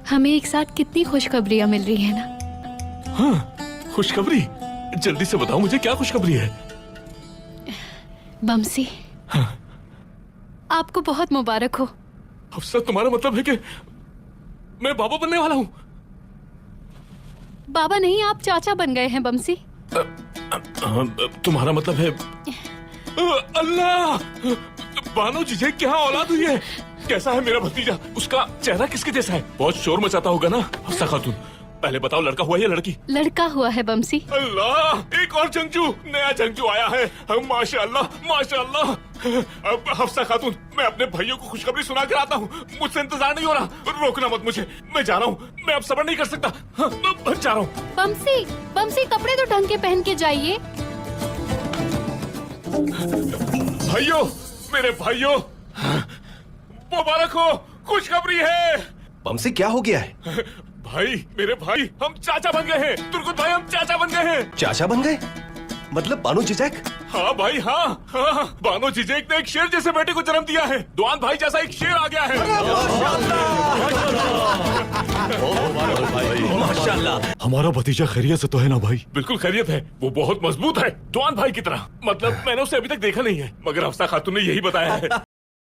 हमें एक साथ कितनी खुशखबरियां मिल रही है ना। हाँ, खुशखबरी? जल्दी से बताओ मुझे, क्या खुशखबरी है? बमसी, हाँ। आपको बहुत मुबारक हो। हफ्सा, तुम्हारा मतलब है कि मैं बाबा बनने वाला हूँ? बाबा नहीं, आप चाचा बन गए हैं बमसी। तुम्हारा मतलब है अल्लाह, बानो जीजे क्या औलाद हुई है? कैसा है मेरा भतीजा? उसका चेहरा किसके जैसा है? बहुत शोर मचाता होगा ना हफ्सा खातून। पहले बताओ, लड़का हुआ या लड़की? लड़का हुआ है बमसी। अल्लाह, एक और जंगजू, नया जंगजू आया है। माशाअल्लाह, माशाअल्लाह। अब हफ्सा खातून, मैं अपने भाइयों को खुशखबरी सुना कर आता हूँ। मुझसे इंतजार नहीं हो रहा, रोकना मत मुझे। मैं जा रहा हूँ, मैं अब सब्र नहीं कर सकता। हाँ, जा रहा हूँ। बमसी, बमसी कपड़े तो ढंग के पहन के जाइए। भाइयों, मेरे भाइयों, मुबारक हो, खुशखबरी है। बमसी, क्या हो गया है? भाई, मेरे भाई, हम चाचा बन गए हैं। तुर्कुत भाई, हम चाचा बन गए हैं। चाचा बन गए? मतलब बानो जिजैक? हाँ भाई, हाँ। बानो जिजेक ने एक शेर जैसे बेटे को जन्म दिया है। दुआन भाई जैसा एक शेर आ गया है। माशाल्लाह। हमारा भतीजा खैरियत से तो है ना भाई? बिल्कुल खैरियत है, वो बहुत मजबूत है, दुआन भाई की तरह। मतलब मैंने उसे अभी तक देखा नहीं है, मगर हफ्सा खातून ने यही बताया है।